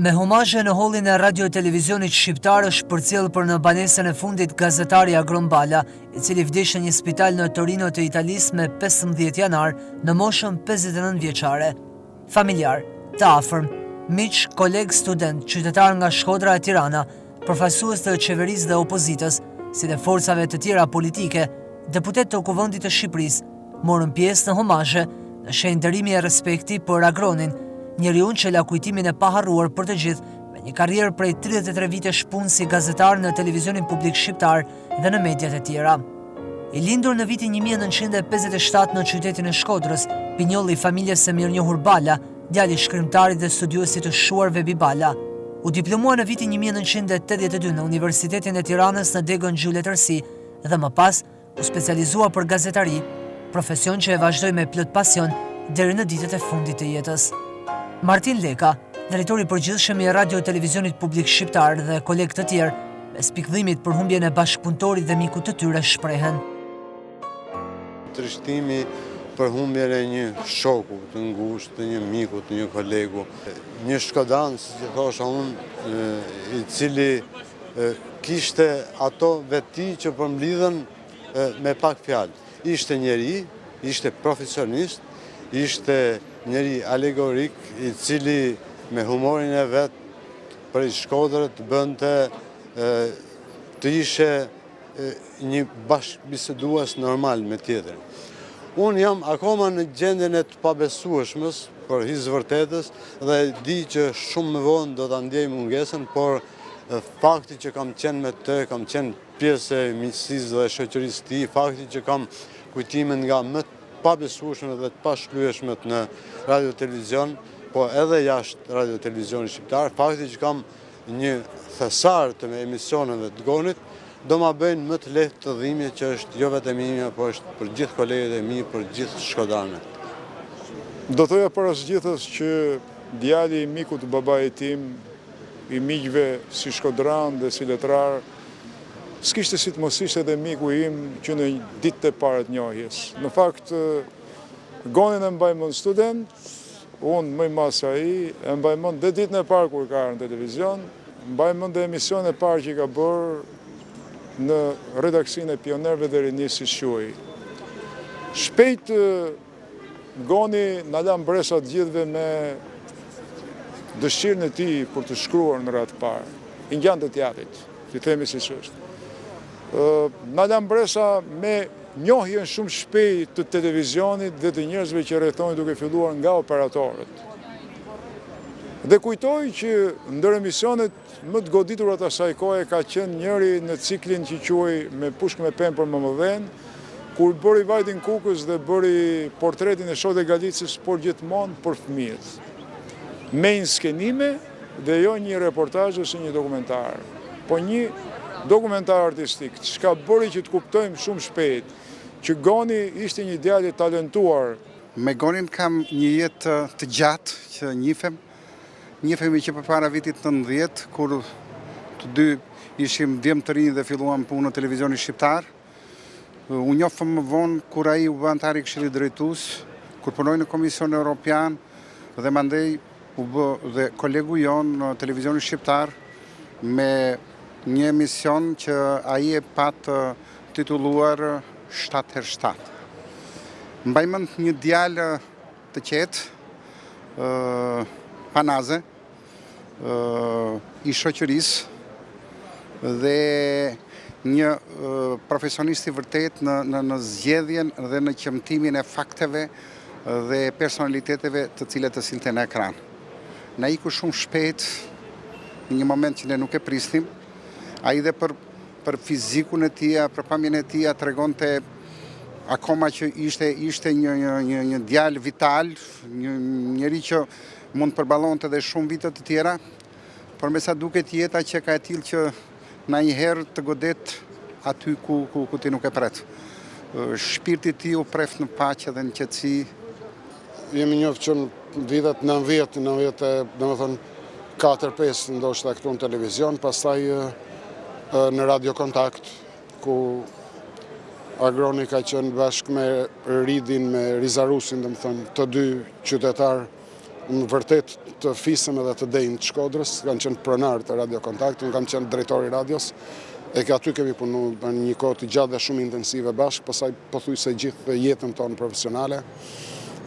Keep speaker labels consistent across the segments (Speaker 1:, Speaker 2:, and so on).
Speaker 1: Me homazhe në hollin e radio televizionit shqiptar është përcjell për në banesën e fundit gazetari Agron Bala, i cili vdiq në një spital në Torino të Italisë me 15 janar në moshën 59 vjeçare. Familjar, të afërm, miq, koleg, student, qytetar nga Shkodra e Tirana, përfaqësues të qeverisë dhe opozitës, si dhe forcave të tjera politike, deputet të Kuvendit të Shqipërisë, morën pjesë në homazhe në shenjë ndërimi e respekti për Agronin, njeriun që la kujtimin e paharruar për të gjithë me një karrierë prej 33 vitesh punë si gazetar në televizionin publik shqiptar dhe në mediat e tjera. I lindur në vitin 1957 në qytetin e Shkodrës, pinjolli i familjes së mirënjohur Bala, djali i shkrimtarit dhe studiuesit të shuar Vebi Bala. U diplomua në vitin 1982 në Universitetin e Tiranës në degën Gjule Tërsi dhe më pas u specializua për gazetari, profesion që e vazhdoi me plot pasion deri në ditët e fundit të jetës. Martin Leka, drejtori i përgjithshëm i radio televizionit publik shqiptar dhe kolegë të tjerë, me spikdhimit për humbjen e bashkëpunëtorit dhe mikut të tyre shprehen.
Speaker 2: Trishtimi për humbjen e një shoku të ngushtë, të një miku, të një kolegu, një shkodan, si thosha unë, i cili kishte ato veti që përmblidhen me pak fjalë. Ishte njeri, ishte profesionist, ishte njeri alegorik i cili me humorin e vetë për i Shkodrët bënte të ishe një bashkëbisedues normal me tjetër. Unë jam akoma në gjendjen e të pabesueshmës për his vërtetës dhe di që shumë më vonë do të ndjej mungesën, por fakti që kam qenë me të, kam qenë pjesë e miqësisë dhe shoqërisë tij, fakti që kam kujtimin nga më të pabesueshme dhe të pashlyeshmet në radio televizion, po edhe jashtë radio televizionit shqiptar, fakti që kam një thesar të me emisioneve të gonit, do ma bëjnë më të lehtë të dhimbje që është jo vetëm ime, po është për gjithë kolegët e mi, për gjithë shkodarët.
Speaker 3: Do thoja para së gjithës që djali i mikut të babait tim, i miqve si shkodran dhe si letrar, s'kishte si të mos ishte edhe miku im që në ditët e parë të njohjes. Në fakt, Gonin e mbajmën student, unë më i mas ai, e mbajmën dhe ditën e parë kur ka në televizion, mbajmën dhe emision e parë që ka bërë në redaksin e Pionerëve dhe Rinisë si quhej. Shpejt Goni na la mbresa të gjithëve me dëshirën e tij për të shkruar në radhë parë, i ngjan të teatrit, si themi siç është. Na la mbresa me njohjen shumë shpejt të televizionit dhe të njerëzve që rrethonin duke filluar nga operatorët. Dhe kujtoj që ndër emisionet më të goditurat asaj kohe ka qenë njëri në ciklin që quhej Me pushk me pemë për MMV-n, kur bëri vajtin kukës dhe bëri portretin e Shode Galicës, por gjithmonë për fëmijët. Me inskenime dhe jo një reportazh ose një dokumentar, po një dokumentar artistik, që ka bëri që të kuptojmë shumë shpejt, që Goni ishte një djalë i talentuar.
Speaker 4: Me Gonin kam një jetë të gjatë që njihemi që përpara vitit 90, kur të dy ishim djemë të rinj dhe filluam punë në televizionin shqiptar. U njohëm më vonë kur ai u bë antar i Këshillit Drejtues, kur punoi në Komisionin Evropian dhe mandej u bë dhe kolegu jon në televizionin shqiptar me një emision që ai e pat titulluar 7x7. Mbaj mend një djalë të qetë, panaze, i shoqërisë dhe një profesionist i vërtet në zgjedhjen dhe në qëmtimin e fakteve dhe personaliteteve të cilet të silte në ekran. Na iku shumë shpejt në një moment që ne nuk e prisnim. Ai dhe për fizikun e tij, për pamjen e tij tregonte akoma që ishte një djalë vital, një njeri që mund të përballonte edhe shumë vite të tjera, por me sa duket jeta që ka e tillë që na një herë të godet aty ku ti nuk e pret. Shpirti ti u pref në paqe dhe në qetësi.
Speaker 5: Jemi njoftë që në vitet 90, 4-5 ndoshta këtu në televizion, pastaj në Radio Kontakt, ku Agroni ka qenë bashkë me Ridin, me Rizarusin, të dy qytetar Unë vërtet të fisëm edhe të dejnë të Shkodrës, kanë qenë pronar të Radio Kontakt, unë kam qenë drejtori radios, e ka aty kemi punu në një kohë të gjatë dhe shumë intensive bashkë, pasaj pothuajse gjithë jetën tonë profesionale.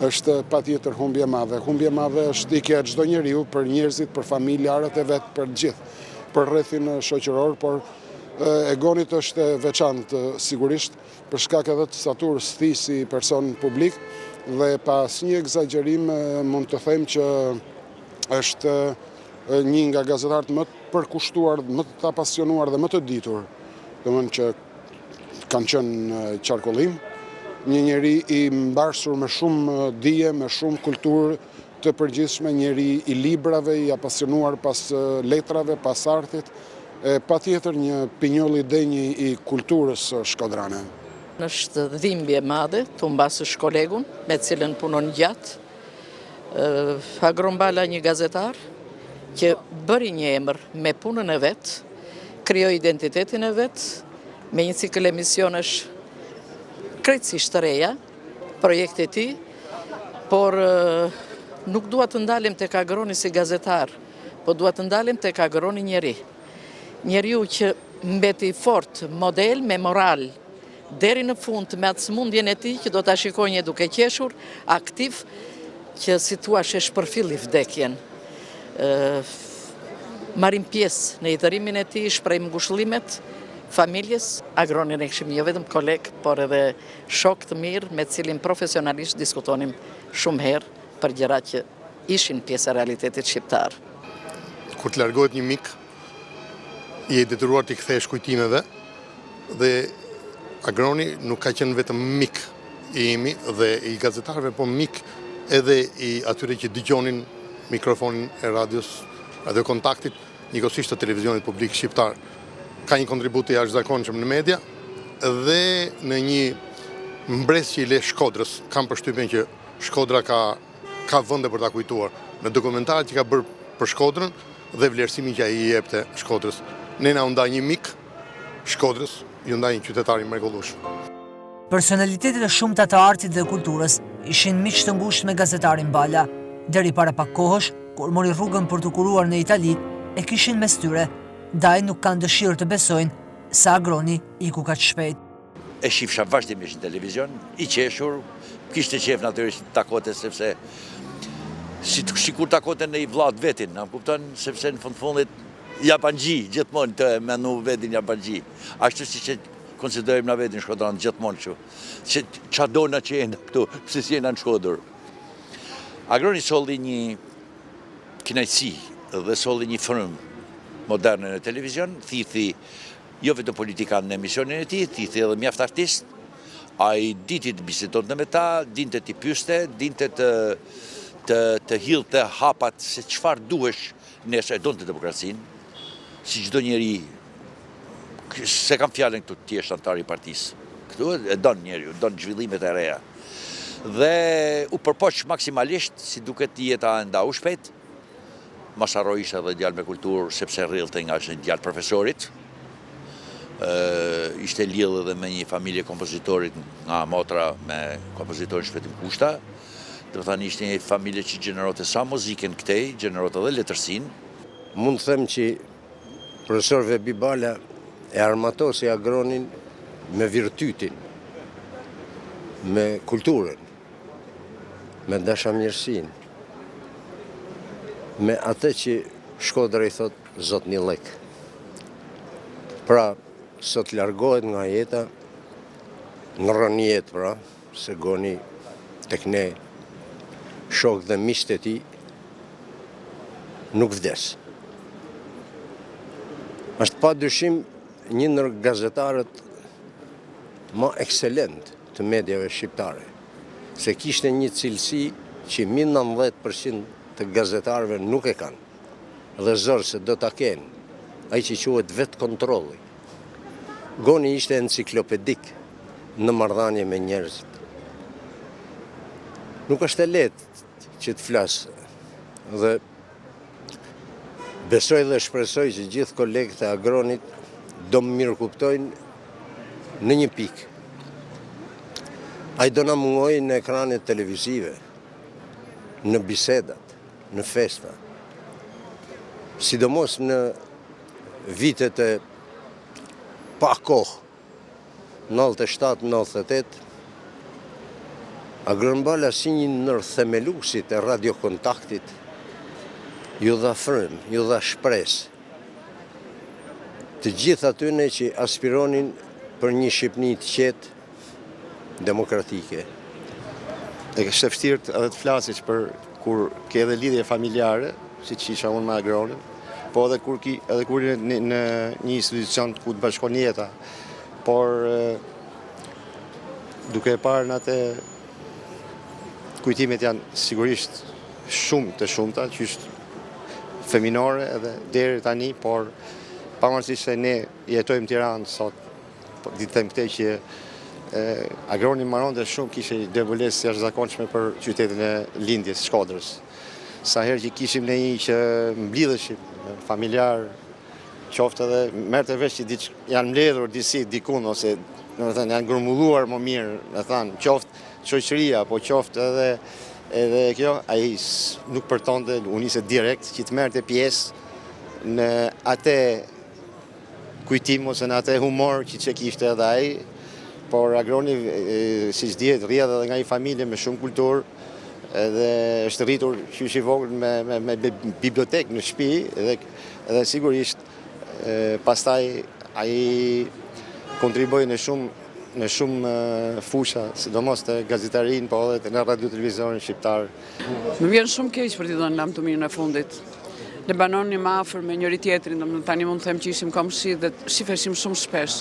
Speaker 5: Është patjetër humbje madhe. Humbje madhe është ikja e çdo njeriu për njerëzit, për familjarët e vet, për gjithë, për rrethin shoqëror, por e Gonit është e veçantë sigurisht, për shkak edhe të staturës së tij si person publik, dhe pas një egzagerim mund të them që është një nga gazetarët më të përkushtuar, më të apasionuar dhe më të ditur, domethënë që kanë qenë qarkullim, një njeri i mbarsur me shumë dije, me shumë kulturë të përgjithshme, njeri i librave, i apasionuar pas letrave, pas artit, patjetër një pinjoll i denj i kulturës shkodrane.
Speaker 6: Është dhimbje madhe të mbasë shkolegun me cilën punon gjatë. Agron Bala një gazetar që bëri një emër me punën e vetë, krijoi identitetin e vetë, me një cikël emisionesh krejtësisht të reja, projekte ti, por nuk dua të ndalim tek Agroni si gazetar, po dua të ndalim tek Agroni njeri. Njeriu që mbeti fort, model, me moral, deri në fund me atë sëmundjen e tij që do ta shikojnë duke qeshur, aktiv, që si thua e shpërfilli vdekjen. Marrim pjesë në jetërimin e tij, shprehim ngushëllimet familjes. Agronin e kishim jo vetëm koleg, por edhe shok të mirë me cilin profesionalisht diskutonim shumë herë për gjëra që ishin pjesë e realitetit shqiptar.
Speaker 7: Kur të largohet një mik, je detyruar t'i kthesh kujtimeve dhe Agroni nuk ka qenë vetëm mik i imi dhe i gazetarëve, po mik edhe i atyre që dëgjonin mikrofonin e radios, Radio Kontaktit, njëkohësisht të televizionit publik shqiptar. Ka një kontribut të jashtëzakonshëm në media dhe në një mbresë që i le Shkodrës, kam përshtypjen që Shkodra ka vende për ta kujtuar në dokumentaret që ka bërë për Shkodrën dhe vlerësimin që ai i jepte Shkodrës. Nena u nda një mik Shkodrës, ju ndaj një qytetari mrekullueshëm.
Speaker 1: Personalitetet e shumta të artit dhe kulturës ishin miq të ngushtë me gazetarin Bala, deri para pak kohësh, kur mori rrugën për të kuruar në Itali, e kishin mes tyre, ndaj nuk kanë dëshirë të besojnë se Agroni iku kaq shpejt.
Speaker 8: E shifsha vazhdimisht në televizion, i qeshur, kishte qef natyrisht takote sepse sikur takote në i vllad vetin, na kupton, sepse në fundit japanxhi gjithmonë të menu vetin japanxhi. Ashtu si që konsiderojmë na vetin shkodran gjithmonë kështu. Që ç'a dona që jena këtu, pse si jena në Shkodër. Agroni solli një kënaqësi dhe solli një frym moderne në televizion, thithi jo vetëm politikan në emisionin e tij, thithi edhe mjaft artist. Ai diti të bisedonte me ta, dinte të pyeste, dinte të hillte hapat se çfarë duhesh nëse donte demokracinë. Si çdo njeri, se kam fjalën këtu ti je antar i partisë. Këtu e don njeriu, don zhvillimet e reja. Dhe u përpoq maksimalisht, si duket jeta e ndau shpejt. Masarro ishte edhe djalë me kulturë, sepse rrillte nga një djalë profesorit. Ishte lidhur edhe me një familje kompozitorit nga motra me kompozitorin Shpetim Kushta. Do të thënë ishte një familje që gjenerote sa muzikën këtej, gjenerote edhe letërsinë.
Speaker 9: Mund të them që profesor Vebi Bala e armatosi Agronin me virtytin, me kulturën, me dashamirësinë, me atë që Shkodra i thot zot një lek. Pra, sot largohet nga jeta, në rënë jetë pra, se Goni tek ne shok dhe miqtë e tij nuk vdes. Është pa dyshim një ndër gazetarët më ekselent të mediave shqiptare, se kishte një cilësi që 90% të gazetarëve nuk e kanë, dhe zërë se do ta kenë, ai që quhet vetë kontrolli. Goni ishte enciklopedik në marrëdhënie me njerëzit. Nuk është e lehtë që të flasë, dhe besoj dhe shpresoj që gjithë kolegët e Agronit do më mirë kuptojnë në një pikë. Ai do na mungojë në ekranet televizive, në bisedat, në festa. Sidomos në vitet e pa kohë, 97-98, Agrambala si një nërthemelusit e radiokontaktit ju dha frym, ju dha shpresë të gjithë atyne që aspironin për një Shqipëni të qetë, demokratike.
Speaker 10: E kështë vështirë edhe të flasish për kur ke edhe lidhje familjare, si që isha unë me Agronin, po edhe kur në një institucion ku të bashkon jeta, por duke e parë në atë kujtimet janë sigurisht shumë të shumëta, që është feminore edhe deri tani, por pavarësisht se ne jetojmë Tiranë sot, ditë them këtë që Agroni Maronte shumë kishte devotesë jashtëzakonshme për qytetin e lindjes, Shkodrës. Sa herë që kishim ne një që mblidheshim familjar, qoftë edhe merrte vesh që janë mbledhur disi dikun ose domethënë janë grumbulluar më mirë, e thënë, qoftë shoqëria, po qoftë edhe kjo, ai nuk përtonte, u nisi direkt që të merrte pjesë në atë kujtim ose në atë humor që kishte edhe ai, por Agroni, si që dihet, rrjedh edhe nga një familje me shumë kulturë, edhe është rritur qysh i vogël me bibliotekë në shtëpi, edhe sigurisht pastaj ai kontriboi në shumë fusha, sidomos të gazetarinë, po edhe në radio televizionin shqiptar.
Speaker 11: Më vjen shumë keq për t'i dhënë lam të mirë në fundit. Ne banonim më afër me njëri tjetrin, tani mund të them që ishim komshi dhe shifeshim shumë shpesh.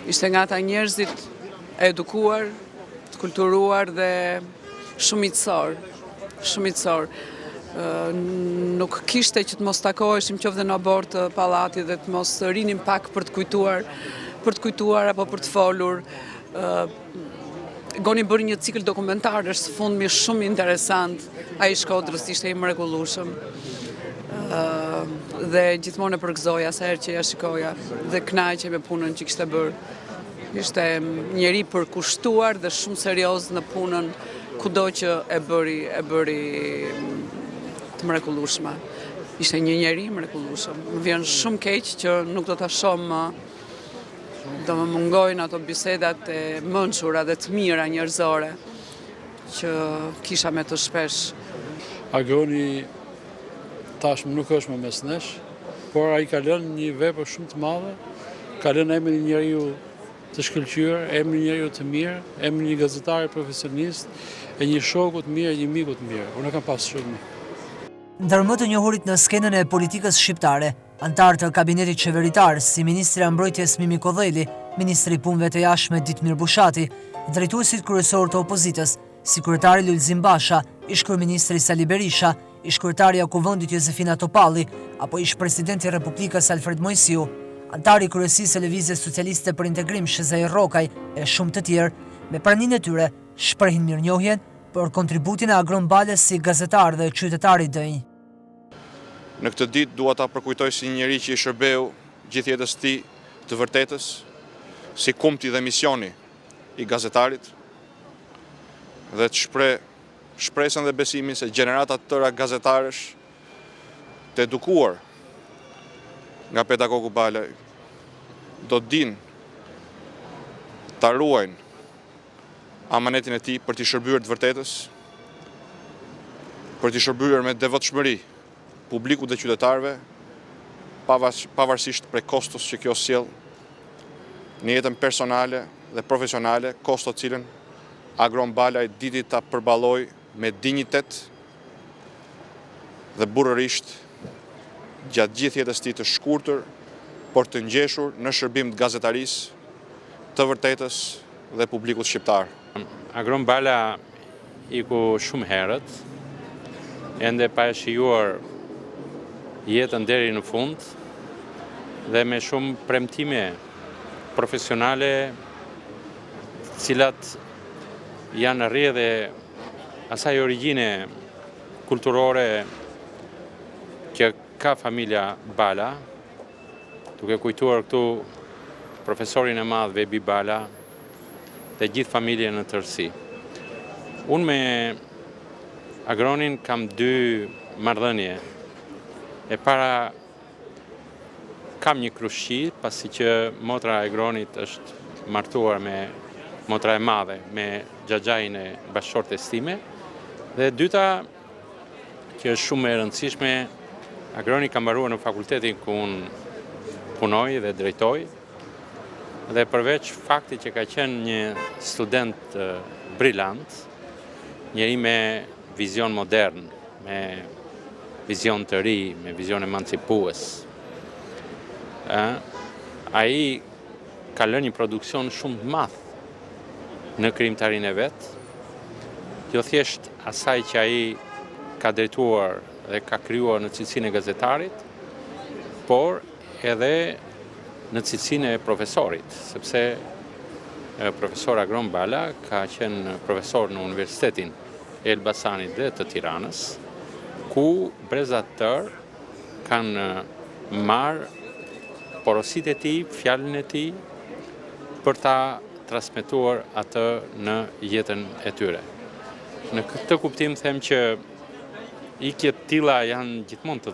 Speaker 11: Ishte nga ata njerëzit e edukuar, të kulturuar dhe shumicor. Nuk kishte që të mos takoheshim qoftë në abort të pallati dhe të mos rinim pak për të kujtuar apo për të folur. Goni bërë një cikël dokumentarësh së fundmi shumë interesant, ai Shkodrës ishte i mrekullueshëm. Dhe gjithmonë e përgëzoja sa herë që ja shikoja dhe kënaqej me punën që kishte bërë. Ishte njeri përkushtuar dhe shumë serioz në punën kudo që e bëri të mrekullueshme. Ishte një njeri mrekullueshëm. Më vjen shumë keq që nuk do ta shoh më, do më mungojnë ato bisedat e mençura dhe të mira njerëzore që kisha me të shpesh.
Speaker 12: Agroni tashmë nuk është më mes nesh, por ai ka lënë një vepër shumë të madhe, ka lënë emrin e njeriu të shkëlqyer, emrin e njeriu të mirë, emrin e një gazetari profesionist, e një shoku të mirë, një miku të mirë. Unë kam pasur shumë.
Speaker 1: Ndër më të njohurit në skenën e politikës shqiptare, antar të kabinetit qeveritar si Ministri i Mbrojtjes Mimi Kodhelli, Ministri i Punëve të Jashtme Ditmir Bushati, drejtuesit kryesor të opozitës, si kryetari Lulzim Basha, ish kryeministri Sali Berisha, ish kryetarja e Kuvendit Jozefina Topalli, apo ish presidenti i Republikës Alfred Mojsiu, antari i kryesisë së Lëvizjes Socialiste për Integrim Shezai Rrokaj e shumë të tjerë, me praninë e tyre shprehin mirënjohjen për kontributin e Agrambales si gazetar dhe qytetar i denj.
Speaker 3: Në këtë ditë dua ta përkujtoj si një njeri që i shërbeu gjithë jetës tij të vërtetës, si kumti dhe misioni i gazetarit, dhe të shpresën dhe besimin se gjenerata të tëra gazetarësh të edukuar nga pedagogu Bala do të dinë ta ruajnë amanetin e tij për t'i shërbyer të vërtetës, për t'i shërbyer me devotshmëri publikut dhe qytetarëve, pavarësisht prej kostos që kjo sjell në jetën personale dhe profesionale, kosto të cilën Agrambala i diti ta përballoj me dinjitet dhe burrërisht gjatë gjithë jetës tij të shkurtër, por të ngjeshur në shërbim të gazetarisë, të vërtetës dhe publikut shqiptar.
Speaker 13: Agrambala iku shumë herët, ende pa e shijuar jetën deri në fund dhe me shumë premtime profesionale, cilat janë rrjedhë asaj origjine kulturore që ka familja Bala, duke kujtuar këtu profesorin e madh Vebi Bala dhe gjithë familjen në tërësi. Unë me Agronin kam dy marrëdhënie. E para kam një krushqi, pasi që motra e Gronit është martuar me motra e madhe, me xhaxhain e bashkëshortes time. Dhe e dyta, që është shumë e rëndësishme, Agroni ka mbaruar në fakultetin ku unë punoj dhe drejtoj. Dhe përveç fakti që ka qenë një student brillant, njeri me vizion modern, me vizion të ri, me vizion emancipues. Ai ka lënë një produksion shumë të madh në krijimtarinë e vet, jo thjesht asaj që ai ka drejtuar dhe ka krijuar në cilësinë e gazetarit, por edhe në cilësinë e profesorit, sepse profesor Agron Bala ka qenë profesor në Universitetin e Elbasanit dhe të Tiranës, ku brezat tërë kanë marrë porositë e tij, fjalën e tij, për ta transmetuar atë në jetën e tyre. Në këtë kuptim them që ikjet tilla janë gjithmonë të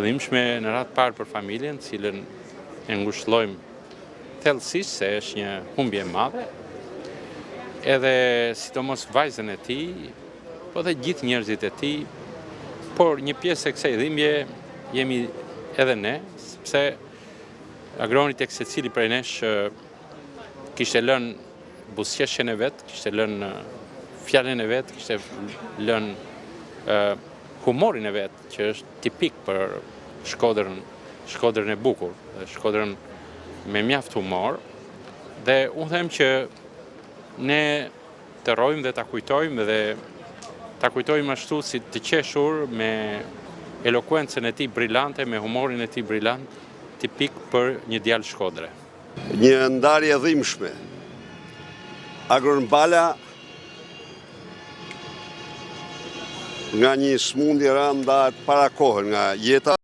Speaker 13: dhimbshme në radhë parë për familjen, cilën e ngushëllojmë thellësisht se është një humbje e madhe, edhe sidomos vajzën e tij, po dhe gjithë njerëzit e tij, por një pjesë e kësaj dhimbje jemi edhe ne, sepse Agroni tek secili prej nesh kishte lënë buzëqeshjen e vet, kishte lënë fjalën e vet, kishte lënë humorin e vet, që është tipik për Shkodrën e bukur, Shkodrën me mjaft humor, dhe unë them që ne të rrojmë dhe ta kujtojmë, dhe ta kujtojmë ashtu si të qeshur, me elokuencën e tij brillante, me humorin e tij brillant, tipik për një djalë Shkodre.
Speaker 14: Një ndarje dhimbshme. Agron Bala nga një smundje rënda para kohën nga jeta